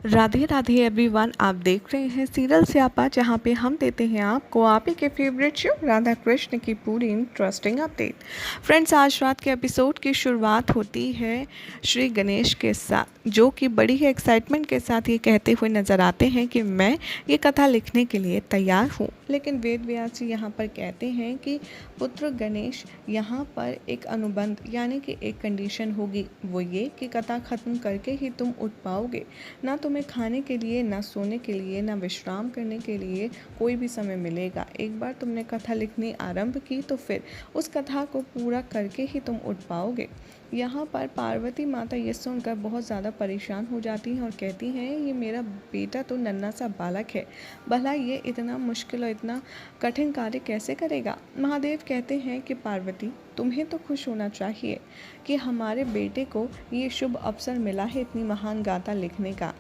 Radhe Radhe everyone, आप देख रहे हैं सीरियल स्यापा, जहां पे हम देते हैं आपको आप ही के फेवरेट शो राधा कृष्ण की पूरी इंटरेस्टिंग अपडेट। फ्रेंड्स, आज रात के एपिसोड की शुरुआत होती है श्री गणेश के साथ, जो कि बड़ी ही एक्साइटमेंट के साथ ये कहते हुए नज़र आते हैं कि मैं ये कथा लिखने के लिए तैयार हूँ। लेकिन वेद व्यास जी यहाँ पर कहते हैं कि पुत्र गणेश, यहाँ पर एक अनुबंध यानी कि एक कंडीशन होगी, वो ये कि कथा ख़त्म करके ही तुम उठ पाओगे। ना तुम्हें खाने के लिए, ना सोने के लिए, ना विश्राम करने के लिए कोई भी समय मिलेगा। एक बार तुमने कथा लिखनी आरंभ की तो फिर उस कथा को पूरा करके ही तुम उठ पाओगे। यहाँ पर पार्वती माता ये सुनकर बहुत ज़्यादा परेशान हो जाती हैं और कहती हैं, ये मेरा बेटा तो नन्हा सा बालक है, भला ये इतना मुश्किल और इतना कठिन कार्य कैसे करेगा। महादेव कहते हैं कि पार्वती, तुम्हें तो खुश होना चाहिए कि हमारे बेटे को ये शुभ अवसर मिला है इतनी महान गाथा लिखने का।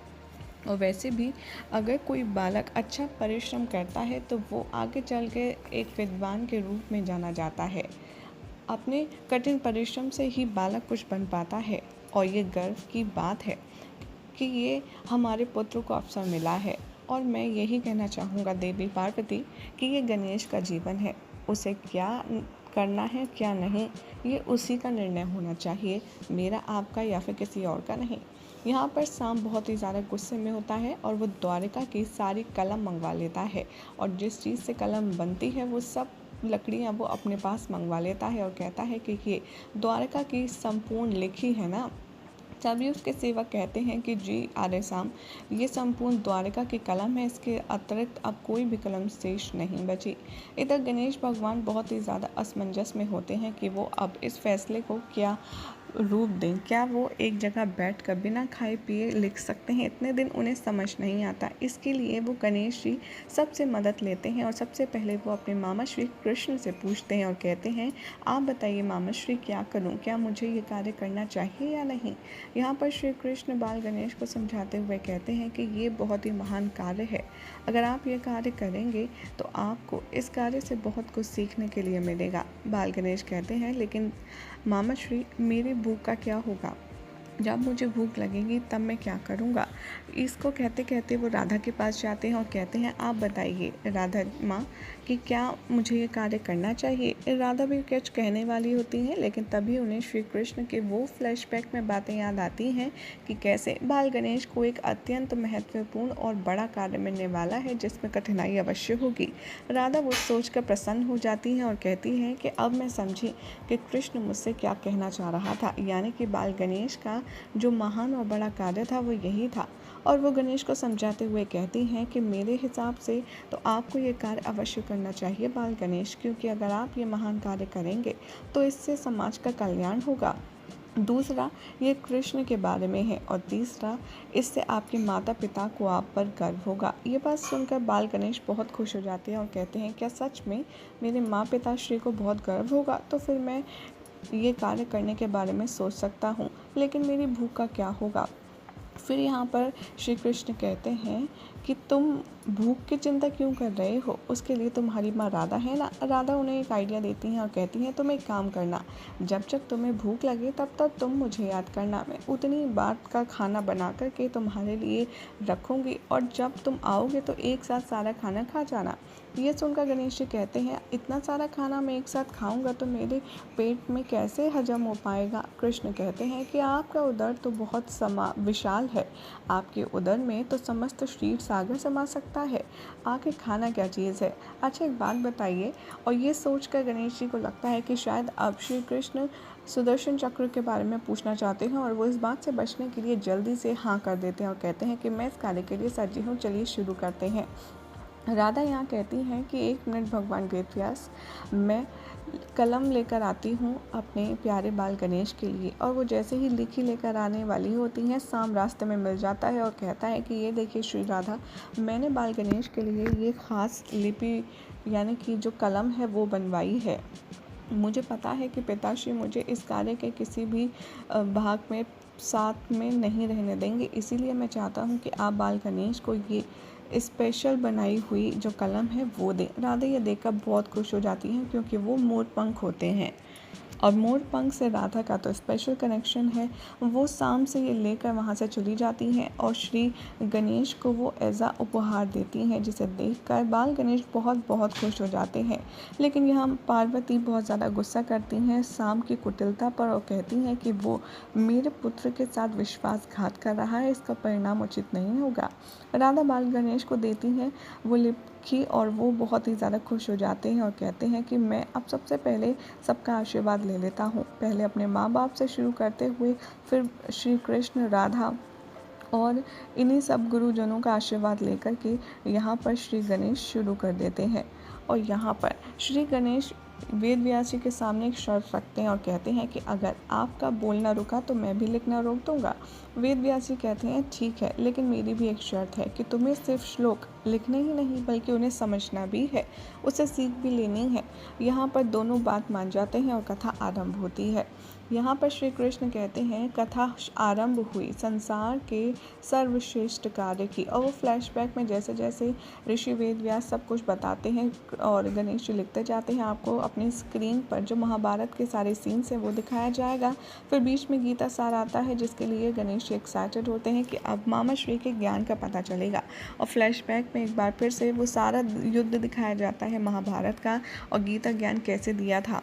और वैसे भी अगर कोई बालक अच्छा परिश्रम करता है तो वो आगे चल के एक विद्वान के रूप में जाना जाता है। अपने कठिन परिश्रम से ही बालक कुछ बन पाता है और ये गर्व की बात है कि ये हमारे पुत्र को अवसर मिला है। और मैं यही कहना चाहूँगा देवी पार्वती कि ये गणेश का जीवन है, उसे क्या करना है क्या नहीं ये उसी का निर्णय होना चाहिए, मेरा, आपका या फिर किसी और का नहीं। यहाँ पर सांप बहुत ही ज़्यादा गुस्से में होता है और वो द्वारिका की सारी कलम मंगवा लेता है और जिस चीज़ से कलम बनती है वो सब लकड़ियाँ वो अपने पास मंगवा लेता है और कहता है कि ये द्वारका की संपूर्ण लिखी है ना। तभी उसके सेवक कहते हैं कि जी आर्य साम, ये संपूर्ण द्वारिका की कलम है, इसके अतिरिक्त अब कोई भी कलम शेष नहीं बची। इधर गणेश भगवान बहुत ही ज़्यादा असमंजस में होते हैं कि वो अब इस फैसले को क्या रूप दें। क्या वो एक जगह बैठ कर बिना खाए पिए लिख सकते हैं, इतने दिन उन्हें समझ नहीं आता। इसके लिए वो गणेश जी सबसे मदद लेते हैं और सबसे पहले वो अपने मामा श्री कृष्ण से पूछते हैं और कहते हैं, आप बताइए मामा श्री, क्या करूं, क्या मुझे ये कार्य करना चाहिए या नहीं। यहाँ पर श्री कृष्ण बाल गणेश को समझाते हुए कहते हैं कि ये बहुत ही महान कार्य है, अगर आप ये कार्य करेंगे तो आपको इस कार्य से बहुत कुछ सीखने के लिए मिलेगा। बाल गणेश कहते हैं, लेकिन मामा श्री, मेरी भूख का क्या होगा, जब मुझे भूख लगेगी तब मैं क्या करूँगा। इसको कहते कहते वो राधा के पास जाते हैं और कहते हैं, आप बताइए राधा माँ कि क्या मुझे ये कार्य करना चाहिए। राधा भी कुछ कहने वाली होती हैं, लेकिन तभी उन्हें श्री कृष्ण के वो फ्लैशबैक में बातें याद आती हैं कि कैसे बाल गणेश को एक अत्यंत महत्वपूर्ण और बड़ा कार्य मिलने वाला है जिसमें कठिनाई अवश्य होगी। राधा वो सोचकर प्रसन्न हो जाती हैं और कहती हैं कि अब मैं समझी कि कृष्ण मुझसे क्या कहना चाह रहा था, यानी कि बाल गणेश का जो महान और बड़ा कार्य था वो यही था। और वो गणेश को समझाते हुए कहती हैं कि मेरे हिसाब से तो आपको ये कार्य अवश्य करना चाहिए बाल गणेश, क्योंकि अगर आप ये महान कार्य करेंगे तो इससे समाज का कल्याण होगा। दूसरा, ये कृष्ण के बारे में है और तीसरा, इससे आपके माता पिता को आप पर गर्व होगा। ये बात सुनकर बाल गणेश बहुत खुश हो जाते हैं और कहते हैं, क्या सच में मेरे माँ पिता श्री को बहुत गर्व होगा, तो फिर मैं ये कार्य करने के बारे में सोच सकता हूँ, लेकिन मेरी भूख का क्या होगा। फिर यहाँ पर श्री कृष्ण कहते हैं कि तुम भूख की चिंता क्यों कर रहे हो, उसके लिए तुम्हारी माँ राधा है ना। राधा उन्हें एक आइडिया देती हैं और कहती हैं, तुम एक काम करना, जब जब तुम्हें भूख लगे तब तब तुम मुझे याद करना, मैं उतनी बात का खाना बना करके तुम्हारे लिए रखूँगी और जब तुम आओगे तो एक साथ सारा खाना खा जाना। ये सुनकर गणेश जी कहते हैं, इतना सारा खाना मैं एक साथ खाऊंगा तो मेरे पेट में कैसे हजम हो पाएगा। कृष्ण कहते हैं कि आपका उदर तो बहुत विशाल है, आपके उदर में तो समस्त क्षीर सागर समा सकता है, आखिर खाना क्या चीज़ है। अच्छा एक बात बताइए। और ये सोचकर गणेश जी को लगता है कि शायद अब श्री कृष्ण सुदर्शन चक्र के बारे में पूछना चाहते हैं और वो इस बात से बचने के लिए जल्दी से हाँ कर देते हैं और कहते हैं कि मैं इस कार्य के लिए सज्जी हूँ, चलिए शुरू करते हैं। राधा यहाँ कहती हैं कि एक मिनट भगवान वेद व्यास, मैं कलम लेकर आती हूँ अपने प्यारे बाल गणेश के लिए। और वो जैसे ही लिखी लेकर आने वाली होती हैं, शाम रास्ते में मिल जाता है और कहता है कि ये देखिए श्री राधा, मैंने बाल गणेश के लिए ये ख़ास लिपि यानी कि जो कलम है वो बनवाई है। मुझे पता है कि पिताश्री मुझे इस कार्य के किसी भी भाग में साथ में नहीं रहने देंगे, इसीलिए मैं चाहता हूँ कि आप बाल गणेश को ये स्पेशल बनाई हुई जो कलम है वो दें। राधा ये देखकर बहुत खुश हो जाती हैं क्योंकि वो मोर पंख होते हैं और मोरपंख से राधा का तो स्पेशल कनेक्शन है। वो शाम से ये लेकर वहाँ से चली जाती हैं और श्री गणेश को वो ऐसा उपहार देती हैं, जिसे देखकर बाल गणेश बहुत बहुत खुश हो जाते हैं। लेकिन यहाँ पार्वती बहुत ज़्यादा गुस्सा करती हैं शाम की कुटिलता पर और कहती हैं कि वो मेरे पुत्र के साथ विश्वासघात कर रहा है, इसका परिणाम उचित नहीं होगा। राधा बाल गणेश को देती हैं वो लिपि और वो बहुत ही ज़्यादा खुश हो जाते हैं और कहते हैं कि मैं अब सबसे पहले सबका आशीर्वाद ले लेता हूँ, पहले अपने माँ बाप से शुरू करते हुए फिर श्री कृष्ण, राधा और इन्हीं सब गुरुजनों का आशीर्वाद लेकर के यहाँ पर श्री गणेश शुरू कर देते हैं। और यहाँ पर श्री गणेश वेद व्यास जी के सामने एक शर्त रखते हैं और कहते हैं कि अगर आपका बोलना रुका तो मैं भी लिखना रोक दूंगा। वेद व्यास जी कहते हैं ठीक है, लेकिन मेरी भी एक शर्त है कि तुम्हें सिर्फ श्लोक लिखने ही नहीं बल्कि उन्हें समझना भी है, उससे सीख भी लेनी है। यहाँ पर दोनों बात मान जाते हैं और कथा आरंभ होती है। यहाँ पर श्री कृष्ण कहते हैं कथा आरंभ हुई संसार के सर्वश्रेष्ठ कार्य की, और वो फ्लैशबैक में जैसे जैसे ऋषि वेद व्यास सब कुछ बताते हैं और गणेश जी लिखते जाते हैं, आपको अपनी स्क्रीन पर जो महाभारत के सारे सीन्स हैं वो दिखाया जाएगा। फिर बीच में गीता सार आता है, जिसके लिए गणेश जी एक्साइटेड होते हैं कि अब मामा श्री के ज्ञान का पता चलेगा। और फ्लैशबैक में एक बार फिर से वो सारा युद्ध दिखाया जाता है महाभारत का और गीता ज्ञान कैसे दिया था।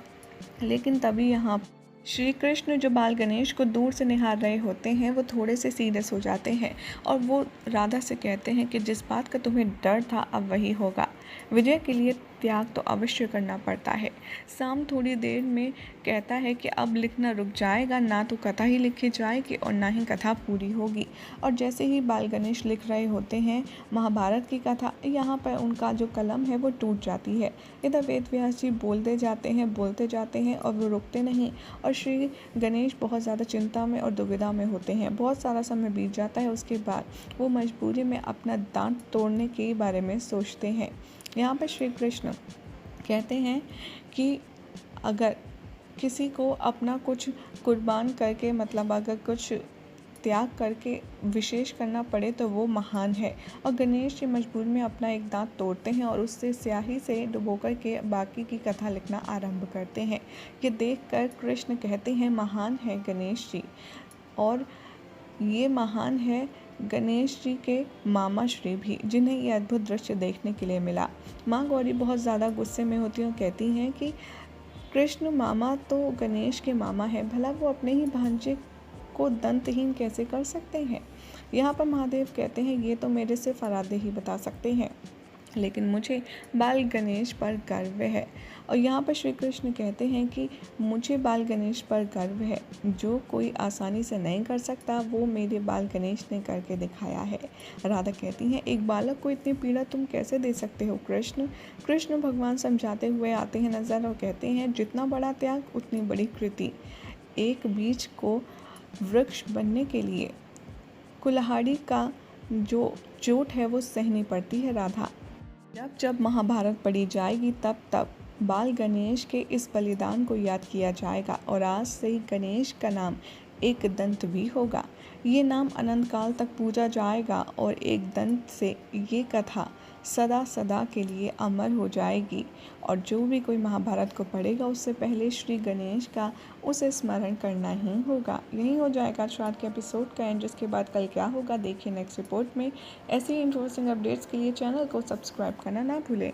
लेकिन तभी यहाँ श्री कृष्ण जो बाल गणेश को दूर से निहार रहे होते हैं वो थोड़े से सीरियस हो जाते हैं और वो राधा से कहते हैं कि जिस बात का तुम्हें डर था अब वही होगा। विजय के लिए त्याग तो अवश्य करना पड़ता है। शाम थोड़ी देर में कहता है कि अब लिखना रुक जाएगा, ना तो कथा ही लिखी जाएगी और ना ही कथा पूरी होगी। और जैसे ही बाल गणेश लिख रहे होते हैं महाभारत की कथा, यहाँ पर उनका जो कलम है वो टूट जाती है। इधर वेद व्यास जी बोलते जाते हैं और वो रुकते नहीं। और श्री गणेश बहुत ज़्यादा चिंता में और दुविधा में होते हैं। बहुत सारा समय बीत जाता है, उसके बाद वो मजबूरी में अपना दांत तोड़ने के बारे में सोचते हैं। यहाँ पर श्री कृष्ण कहते हैं कि अगर किसी को अपना कुछ कुर्बान करके, मतलब अगर कुछ त्याग करके विशेष करना पड़े तो वो महान है। और गणेश जी मजबूर में अपना एक दांत तोड़ते हैं और उससे स्याही से डुबो कर के बाकी की कथा लिखना आरंभ करते हैं। ये देखकर कृष्ण कहते हैं महान है गणेश जी, और ये महान है गणेश जी के मामा श्री भी, जिन्हें ये अद्भुत दृश्य देखने के लिए मिला। माँ गौरी बहुत ज़्यादा गुस्से में होती हैं और कहती हैं कि कृष्ण मामा तो गणेश के मामा है, भला वो अपने ही भांजे को दंतहीन कैसे कर सकते हैं। यहाँ पर महादेव कहते हैं ये तो मेरे सिर्फ आराध्य ही बता सकते हैं, लेकिन मुझे बाल गणेश पर गर्व है। और यहाँ पर श्री कृष्ण कहते हैं कि मुझे बाल गणेश पर गर्व है, जो कोई आसानी से नहीं कर सकता वो मेरे बाल गणेश ने करके दिखाया है। राधा कहती हैं एक बालक को इतनी पीड़ा तुम कैसे दे सकते हो कृष्ण। कृष्ण भगवान समझाते हुए आते हैं नज़र और कहते हैं जितना बड़ा त्याग उतनी बड़ी कृति। एक बीज को वृक्ष बनने के लिए कुल्हाड़ी का जो चोट है वो सहनी पड़ती है राधा। जब जब महाभारत पढ़ी जाएगी तब तब बाल गणेश के इस बलिदान को याद किया जाएगा, और आज से ही गणेश का नाम एक दंत भी होगा। ये नाम अनंत काल तक पूजा जाएगा और एक दंत से ये कथा सदा सदा के लिए अमर हो जाएगी। और जो भी कोई महाभारत को पढ़ेगा उससे पहले श्री गणेश का उसे स्मरण करना ही होगा। यही हो जाएगा आज के एपिसोड का एंड, जिसके बाद कल क्या होगा देखिए नेक्स्ट रिपोर्ट में। ऐसी इंटरेस्टिंग अपडेट्स के लिए चैनल को सब्सक्राइब करना ना भूलें।